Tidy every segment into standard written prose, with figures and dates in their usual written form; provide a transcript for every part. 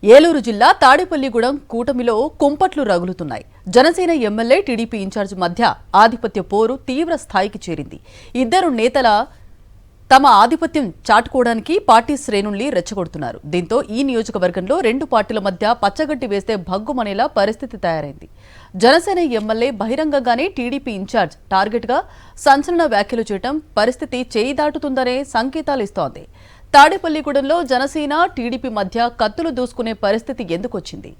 ఏలూరు జిల్లా తాడేపల్లిగూడెం కూటమిలో కుంపట్లు రగులుతున్నాయి. Janasena MLA TDP incharge మధ్య ఆధిపత్య పోరు తీవ్ర స్థాయికి చేరింది. ఇద్దరు నేతల తమ ఆధిపత్యం చాటుకోవడానికి పార్టీ శ్రేణుల్ని రెచ్చగొడుతున్నారు. దీంతో ఈ నియోజకవర్గంలో రెండు పార్టీల మధ్య పచ్చగడ్డి వేస్తే భగ్గుమనేలా పరిస్థితి తయారైంది. జనసేన ఎమ్మెల్యే బహిరంగంగానే టీడీపీ ఇన్ఛార్జ్ టార్గెట్గా సంచలన వ్యాఖ్యలు చేయడం పరిస్థితి చేయి దాటుతుందనే సంకేతాలు ఇస్తోంది. తాడేపల్లిగూడెంలో జనసేన టీడీపీ మధ్య కత్తులు దూసుకునే పరిస్థితి ఎందుకొచ్చింది?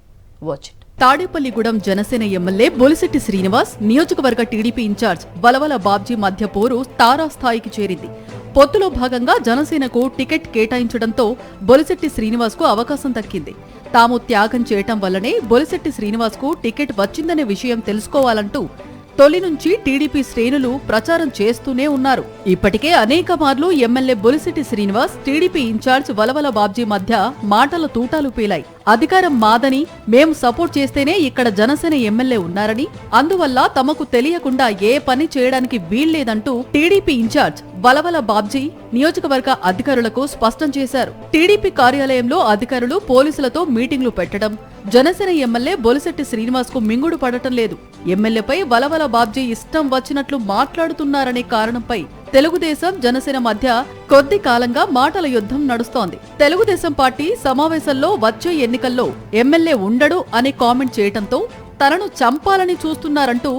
తాడేపల్లిగూడెం జనసేన ఎమ్మెల్యే బొలిశెట్టి శ్రీనివాస్, నియోజకవర్గ టీడీపీ ఇన్ఛార్జ్ వలవల బాబ్జీ మధ్య పోరు తారాస్థాయికి చేరింది. పొత్తులో భాగంగా జనసేనకు టికెట్ కేటాయించడంతో బొలిశెట్టి శ్రీనివాస్ కు అవకాశం దక్కింది. తాము త్యాగం చేయటం వల్లనే బొలిశెట్టి శ్రీనివాస్ కు టికెట్ వచ్చిందనే విషయం తెలుసుకోవాలంటూ తొలి నుంచి టీడీపీ శ్రేణులు ప్రచారం చేస్తూనే ఉన్నారు. ఇప్పటికే అనేక మార్లు MLA Bolisetti Srinivas, TDP incharge Valavala Babji మధ్య మాటల తూటాలు పేలాయి. అధికారం మాదని, మేం సపోర్ట్ చేస్తేనే ఇక్కడ జనసేన ఎమ్మెల్యే ఉన్నారని, అందువల్ల తమకు తెలియకుండా ఏ పని చేయడానికి వీల్లేదంటూ టీడీపీ ఇన్ఛార్జ్ వలవల బాబ్జీ నియోజకవర్గ అధికారులకు స్పష్టం చేశారు. టీడీపీ కార్యాలయంలో అధికారులు పోలీసులతో మీటింగ్లు పెట్టడం, జనసేన ఎమ్మెల్యే బొలిశెట్టి శ్రీనివాస్ కు మింగుడు పడటం లేదు. ఎమ్మెల్యేపై వలవల బాబ్జీ ఇష్టం వచ్చినట్లు మాట్లాడుతున్నారనే కారణంపై తెలుగుదేశం జనసేన మధ్య కొద్ది కాలంగా మాటల యుద్ధం నడుస్తోంది. తెలుగుదేశం పార్టీ సమావేశంలో వచ్చే ఎన్నికల్లో ఎమ్మెల్యే ఉండడు అనే కామెంట్ చేయటంతో తనను చంపాలని చూస్తున్నారంటూ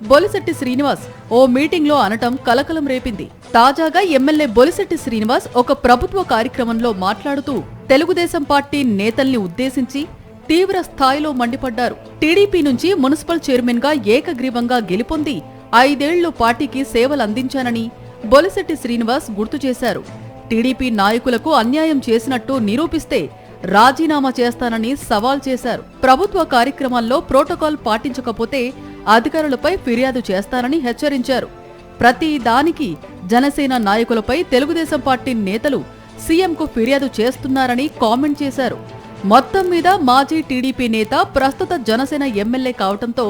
బొలిశెట్టి శ్రీనివాస్ ఓ మీటింగ్లో అనటం కలకలం రేపింది. తాజాగా ఎమ్మెల్యే బొలిశెట్టి శ్రీనివాస్ ఒక ప్రభుత్వ కార్యక్రమంలో మాట్లాడుతూ తెలుగుదేశం పార్టీ నేతల్ని ఉద్దేశించి తీవ్ర స్థాయిలో మండిపడ్డారు. టీడీపీ నుంచి మున్సిపల్ చైర్మన్ గా ఏకగ్రీవంగా గెలుపొంది 5 ఏళ్లు పార్టీకి సేవలందించానని బొలిశెట్టి శ్రీనివాస్ గుర్తు చేశారు. టీడీపీ నాయకులకు అన్యాయం చేసినట్టు నిరూపిస్తే రాజీనామా చేస్తానని సవాల్ చేశారు. ప్రభుత్వ కార్యక్రమాల్లో ప్రోటోకాల్ పాటించకపోతే అధికారులపై ఫిర్యాదు చేస్తానని హెచ్చరించారు. ప్రతి దానికి జనసేన నాయకులపై తెలుగుదేశం పార్టీ నేతలు సీఎంకు ఫిర్యాదు చేస్తున్నారని కామెంట్ చేశారు. మొత్తం మీద మాజీ టీడీపీ నేత ప్రస్తుత జనసేన ఎమ్మెల్యే కావటంతో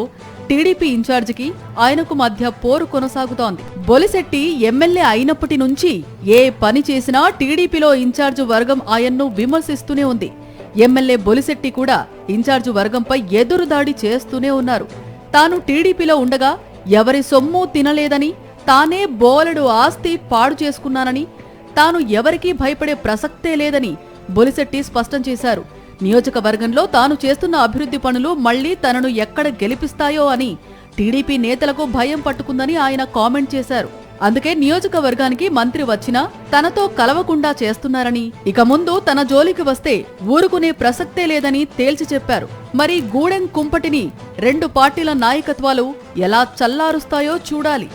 టీడీపీ ఇన్ఛార్జికి ఆయనకు మధ్య పోరు కొనసాగుతోంది. బొలిశెట్టి ఎమ్మెల్యే అయినప్పటి నుంచి ఏ పని చేసినా టీడీపీలో ఇన్ఛార్జ్ వర్గం ఆయన్ను విమర్శిస్తూనే ఉంది. ఎమ్మెల్యే బొలిశెట్టి కూడా ఇన్ఛార్జ్ వర్గంపై ఎదురుదాడి చేస్తూనే ఉన్నారు. తాను టీడీపీలో ఉండగా ఎవరి సొమ్ము తినలేదని, తానే బోలెడు ఆస్తి పాడు చేసుకున్నానని, తాను ఎవరికీ భయపడే ప్రసక్తే లేదని బొలిశెట్టి స్పష్టం చేశారు. నియోజకవర్గంలో తాను చేస్తున్న అభివృద్ధి పనులు మళ్లీ తనను ఎక్కడ గెలిపిస్తాయో అని టీడీపీ నేతలకు భయం పట్టుకుందని ఆయన కామెంట్ చేశారు. అందుకే నియోజకవర్గానికి మంత్రి వచ్చినా తనతో కలవకుండా చేస్తున్నారని, ఇక ముందు తన జోలికి వస్తే ఊరుకునే ప్రసక్తే లేదని తేల్చి చెప్పారు. మరి గూడెం కుంపటిని రెండు పార్టీల నాయకత్వాలు ఎలా చల్లారుస్తాయో చూడాలి.